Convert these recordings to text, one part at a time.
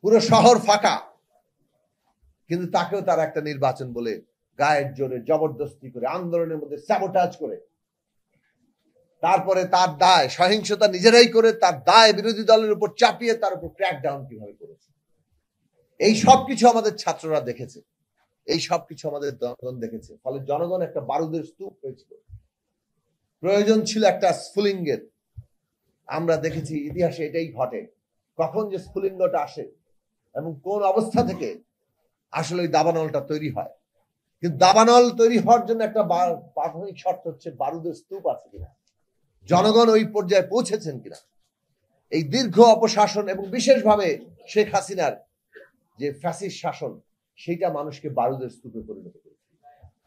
পুরো শহর ফাঁকা, কিন্তু তাকেও তারা একটা নির্বাচন বলে গায়ের জোরে জবরদস্তি করে আন্দোলনের মধ্যে স্যাবোটাজ করে, তারপরে তার দায় সহিংসতা নিজেরাই করে তার দায় বিরোধী দলের উপর চাপিয়ে তার উপর ক্র্যাকডাউন কিভাবে করেছে। এই সবকিছু আমাদের ছাত্ররা দেখেছে, এই সবকিছু আমাদের জনগণ দেখেছে। ফলে জনগণ একটা বারুদের স্তূপ হয়েছিল, প্রয়োজন ছিল একটা স্ফুলিঙ্গের। আমরা দেখেছি ইতিহাসে এটাই ঘটে, কখন যে স্ফুলিঙ্গটা আসে এবং কোন অবস্থা থেকে আসলে ওই দাবানলটা তৈরি হয়। কিন্তু দাবানল তৈরি হওয়ার জন্য একটা প্রাথমিক শর্ত হচ্ছে বারুদের স্তূপ আছে কিনা, জনগণ ওই পর্যায়ে পৌঁছেছেন কিনা। এই দীর্ঘ অপশাসন এবং বিশেষভাবে শেখ হাসিনার যে ফ্যাসিস্ট শাসন, সেইটা মানুষকে বারুদের স্তূপে পরিণত করেছে,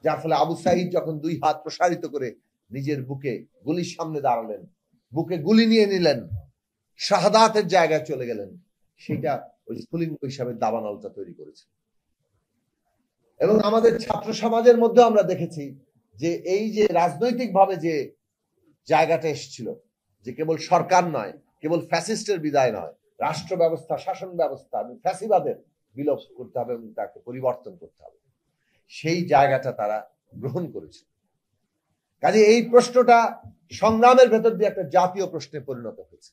যার ফলে আবু সাঈদ যখন দুই হাত প্রসারিত করে নিজের বুকে গুলির সামনে দাঁড়ালেন, বুকে গুলি নিয়ে নিলেন, শাহাদাতের জায়গায় চলে গেলেন, সেটা ওই স্ফুলিঙ্গ হিসাবে দাবানলটা তৈরি করেছে। এবং আমাদের ছাত্র সমাজের মধ্যে আমরা দেখেছি যে এই যে রাজনৈতিক ভাবে যে জায়গাটা এসেছিল, যে কেবল সরকার নয়, কেবল ফ্যাসিস্টের বিদায় নয়, রাষ্ট্র ব্যবস্থা, শাসন ব্যবস্থা ফ্যাসিবাদের বিলোপ করতে হবে এবং তাকে পরিবর্তন করতে হবে, সেই জায়গাটা তারা গ্রহণ করেছে। কাজে এই প্রশ্নটা সংগ্রামের ভেতর দিয়ে একটা জাতীয় প্রশ্নে পরিণত হয়েছে।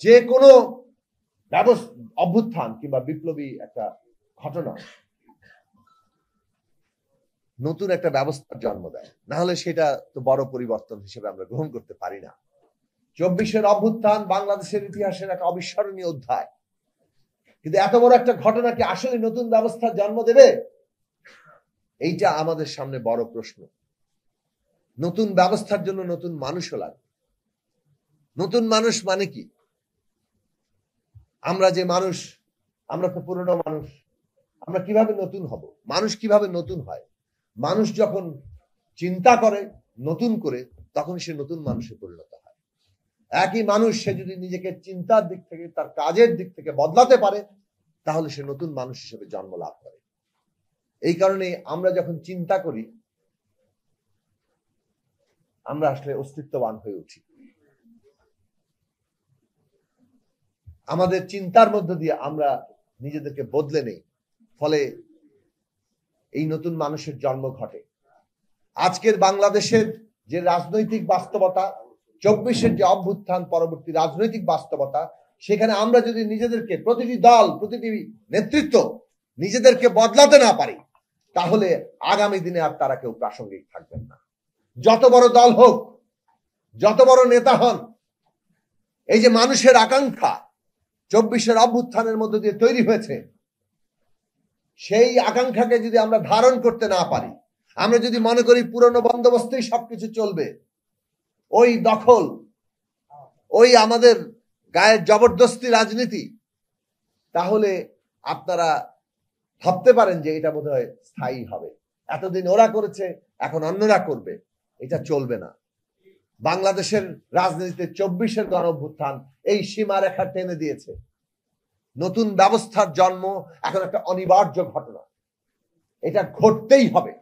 যে কোনো অভ্যুত্থান কিংবা বিপ্লবী একটা ঘটনা নতুন একটা ব্যবস্থার জন্ম দেয়, না হলে সেটা তো বড় পরিবর্তন হিসেবে আমরা গ্রহণ করতে পারি না। 24-এর অভ্যুত্থান বাংলাদেশের ইতিহাসের একটা অবিস্মরণীয় অধ্যায়, কিন্তু এত বড় একটা ঘটনা কি আসলে নতুন ব্যবস্থার জন্ম দেবে? এইটা আমাদের সামনে বড় প্রশ্ন। নতুন ব্যবস্থার জন্য নতুন মানুষও লাগবে। নতুন মানুষ মানে কি? আমরা যে মানুষ, আমরা তো পুরনো মানুষ, আমরা কিভাবে নতুন হব? মানুষ কিভাবে নতুন হয়? মানুষ যখন চিন্তা করে নতুন করে, তখন সে নতুন মানুষে পরিণত হয়। একই মানুষ সে যদি নিজেকে চিন্তার দিক থেকে, তার কাজের দিক থেকে বদলাতে পারে, তাহলে সে নতুন মানুষ হিসেবে জন্ম লাভ করে। এই কারণে আমরা যখন চিন্তা করি, আমরা আসলে অস্তিত্ববান হয়ে উঠি। আমাদের চিন্তার মধ্য দিয়ে আমরা নিজেদেরকে বদলে নেই, ফলে এই নতুন মানুষের জন্ম ঘটে। আজকের বাংলাদেশের যে রাজনৈতিক বাস্তবতা, 24-এর যে অভ্যুত্থান পরবর্তী রাজনৈতিক বাস্তবতা, সেখানে আমরা যদি নিজেদেরকে, প্রতিটি দল, প্রতিটি নেতৃত্ব নিজেদেরকে বদলাতে না পারি, তাহলে আগামী দিনে আর তারা কেউ প্রাসঙ্গিক থাকবেন না। যত বড় দল হোক, যত বড় নেতা হন, এই যে মানুষের আকাঙ্ক্ষা 24-এর অভ্যুত্থানের মধ্যে দিয়ে তৈরি হয়েছে, সেই আকাঙ্ক্ষাকে যদি আমরা ধারণ করতে না পারি, আমরা যদি মনে করি পুরনো বন্দোবস্তেই সবকিছু চলবে, ওই দখল, ওই আমাদের গায়ের জবরদস্তি রাজনীতি, তাহলে আপনারা ভাবতে পারেন যে এটা বোধহয় স্থায়ী হবে। এতদিন ওরা করেছে, এখন অন্যরা করবে, এটা চলবে না। বাংলাদেশের রাজনীতিতে 24-এর গণঅভ্যুত্থান এই সীমারেখা টেনে দিয়েছে। নতুন ব্যবস্থার জন্ম এখন একটা অনিবার্য ঘটনা, এটা ঘটতেই হবে।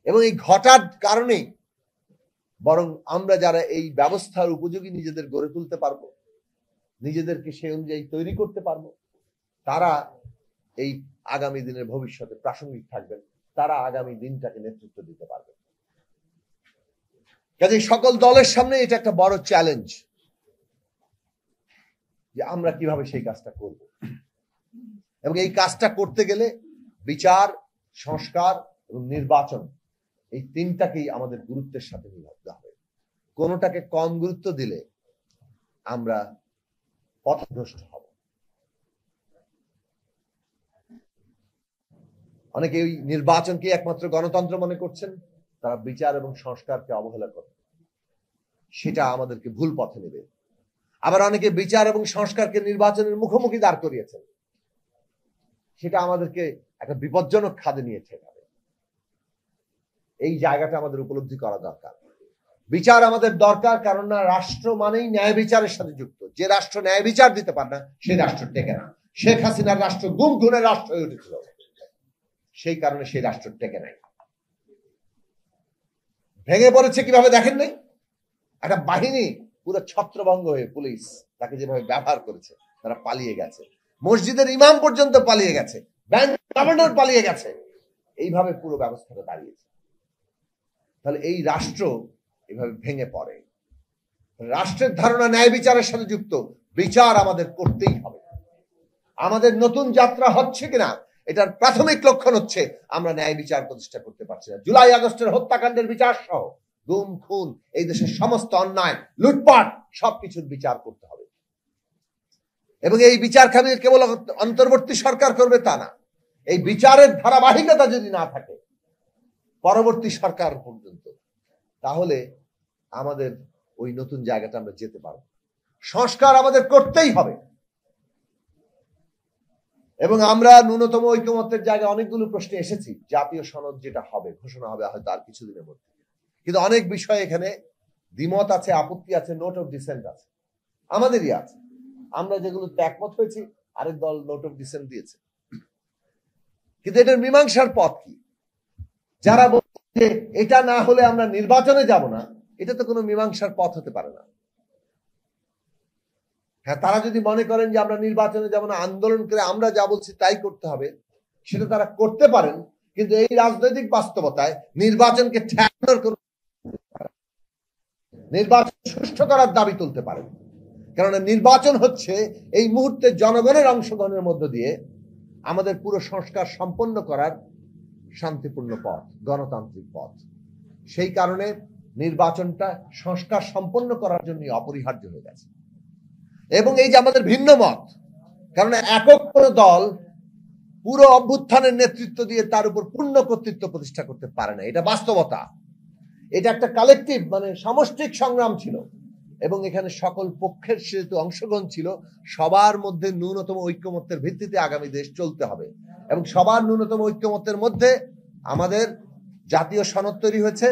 এবং এই ঘটার কারণেই বরং আমরা যারা এই ব্যবস্থার উপযোগী নিজেদের গড়ে তুলতে পারবো, নিজেদেরকে সেই অনুযায়ী তৈরি করতে পারবো, তারা এই আগামী দিনের ভবিষ্যতে প্রাসঙ্গিক থাকবেন, তারা আগামী দিনটাকে নেতৃত্ব দিতে পারবে। কাজে সকল দলের সামনে এটা একটা বড় চ্যালেঞ্জ যে আমরা কিভাবে সেই কাজটা করব। এবং এই কাজটা করতে গেলে বিচার, সংস্কার এবং নির্বাচন, এই তিনটাকেই আমাদের গুরুত্বের সাথে নিতে হবে। কোনোটাকে কম গুরুত্ব দিলে আমরা পথভ্রষ্ট হব। অনেকে ওই নির্বাচনকে একমাত্র গণতন্ত্র মনে করছেন, তারা বিচার এবং সংস্কারকে অবহেলা করে, সেটা আমাদেরকে ভুল পথে নেবে। আবার অনেকে বিচার এবং সংস্কারকে নির্বাচনের মুখোমুখি দাঁড় করিয়েছেন, সেটা আমাদেরকে একটা বিপজ্জনক খাদে নিয়ে ঠেকাবে। এই জায়গাটা আমাদের উপলব্ধি করা দরকার। বিচার আমাদের দরকার, কারণ না রাষ্ট্র মানেই ন্যায় বিচারের সাথে যুক্ত। যে রাষ্ট্র ন্যায় বিচার দিতে পারে না, সেই রাষ্ট্র টেকে না। শেখ হাসিনার রাষ্ট্র গুম খুনের রাষ্ট্র হয়ে উঠেছিল, সেই কারণে সেই রাষ্ট্র টেকে নাই, ভেঙে পড়েছে। কিভাবে দেখেন নাই? একটা বাহিনী পুরো ছত্রভঙ্গ হয়ে পুলিশ তাকে যেভাবে ব্যবহার করেছে, তারা পালিয়ে গেছে। মসজিদের ইমাম পর্যন্ত পালিয়ে গেছে, ব্যাংক গভর্নর পালিয়ে গেছে, এইভাবে পুরো ব্যবস্থাটা দাঁড়িয়েছে। তাহলে এই রাষ্ট্র এভাবে ভেঙে পড়ে। রাষ্ট্রের ধারণা ন্যায় বিচারের সাথে যুক্ত, বিচার আমাদের করতেই হবে। আমাদের নতুন যাত্রা হচ্ছে কিনা এটার প্রাথমিক লক্ষণ হচ্ছে আমরা ন্যায় বিচার প্রতিষ্ঠা করতে পারছি না। জুলাই আগস্টের হত্যাকাণ্ডের বিচার সহ গুম খুন, এই দেশের সমস্ত অন্যায় লুটপাট সবকিছুর বিচার করতে হবে। এবং এই বিচার কেবল অন্তর্বর্তী সরকার করবে তা না, এই বিচারের ধারাবাহিকতা যদি না থাকে পরবর্তী সরকার পর্যন্ত, তাহলে আমাদের ওই নতুন জায়গাটা আমরা যেতে পারবো। সংস্কার আমাদের করতেই হবে। এবং আমরা ন্যূনতম ঐকমত্যের জায়গায় অনেকগুলো প্রশ্ন এসেছি। জাতীয় সনদ যেটা হবে, ঘোষণা হবে হয়তো আর কিছুদিনের মধ্যে, কিন্তু অনেক বিষয় এখানে দ্বিমত আছে, আপত্তি আছে, নোট অফ ডিসেন্ট আছে, আমাদেরই আছে। আমরা যেগুলো একমত হয়েছি আরেক দল নোট অফ ডিসেন্ট দিয়েছে। কিন্তু এটার মীমাংসার পথ কি? যারা বলছে এটা না হলে আমরা নির্বাচনে যাব না, এটা তো কোনো মীমাংসার পথ হতে পারে না। হ্যাঁ, তারা যদি মনে করেন যে আমরা নির্বাচনে যাব না, আন্দোলন করে আমরা যা বলছি তাই করতে হবে, সেটা তারা করতে পারেন। কিন্তু এই রাজনৈতিক বাস্তবতায় নির্বাচনকে ঠেকানোর কোন, নির্বাচন সুষ্ঠু করার দাবি তুলতে পারেন। কেননা নির্বাচন হচ্ছে এই মুহূর্তে জনগণের অংশগ্রহণের মধ্য দিয়ে আমাদের পুরো সংস্কার সম্পন্ন করার শান্তিপূর্ণ পথ, গণতান্ত্রিক পথ। সেই কারণে নির্বাচনটা সংস্কার সম্পন্ন করার জন্য অপরিহার্য হয়ে গেছে। এবং এই যে আমাদের ভিন্ন মত, কারণ একক কোনো দল পুরো অভ্যুত্থানের নেতৃত্ব দিয়ে তার উপর পূর্ণ কর্তৃত্ব প্রতিষ্ঠা করতে পারে না, এটা বাস্তবতা। এটা একটা কালেকটিভ, মানে সামষ্টিক সংগ্রাম ছিল। এবং এখানে সকল পক্ষের যেহেতু অংশগ্রহণ ছিল, সবার মধ্যে ন্যূনতম ঐক্যমত্যের ভিত্তিতে আগামী দেশ চলতে হবে। এবং সবার ন্যূনতম ঐক্যমত্যের মধ্যে আমাদের জাতীয় সনদ তৈরি হয়েছে,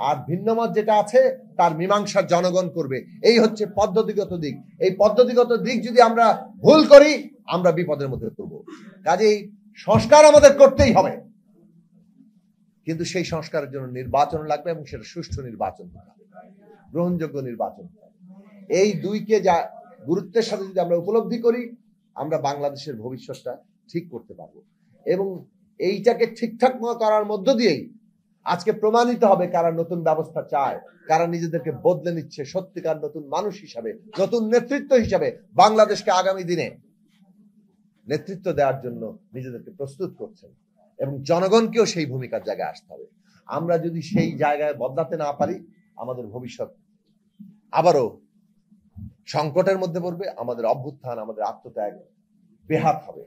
আর ভিন্নমত যেটা আছে তার মীমাংসা জনগণ করবে। এই হচ্ছে পদ্ধতিগত দিক। এই পদ্ধতিগত দিক যদি আমরা ভুল করি, আমরা বিপদের মধ্যে পড়ব। কাজেই সংস্কার আমাদের করতেই হবে, কিন্তু সেই সংস্কারের জন্য নির্বাচন লাগবে, এবং সেটা সুষ্ঠু নির্বাচন হবে, গ্রহণযোগ্য নির্বাচন। এই দুইকে যা গুরুত্বের সাথে যদি আমরা উপলব্ধি করি, আমরা বাংলাদেশের ভবিষ্যৎটা ঠিক করতে পারবো। এবং এইটাকে ঠিকঠাক করার মধ্য দিয়েই আজকে প্রমাণিত হবে কারা নতুন ব্যবস্থা চায়, কারা নিজেদেরকে বদলে নিচ্ছে, সত্যিকার নতুন মানুষ হিসাবে, নতুন নেতৃত্ব হিসাবে বাংলাদেশকে আগামী দিনে নেতৃত্ব দেওয়ার জন্য নিজেদেরকে প্রস্তুত করছেন। এবং জনগণকেও সেই ভূমিকার জায়গায় আসতে হবে। আমরা যদি সেই জায়গায় বদলাতে না পারি, আমাদের ভবিষ্যৎ আবারও সংকটের মধ্যে পড়বে, আমাদের অভ্যুত্থান, আমাদের আত্মত্যাগ বেহাত হবে।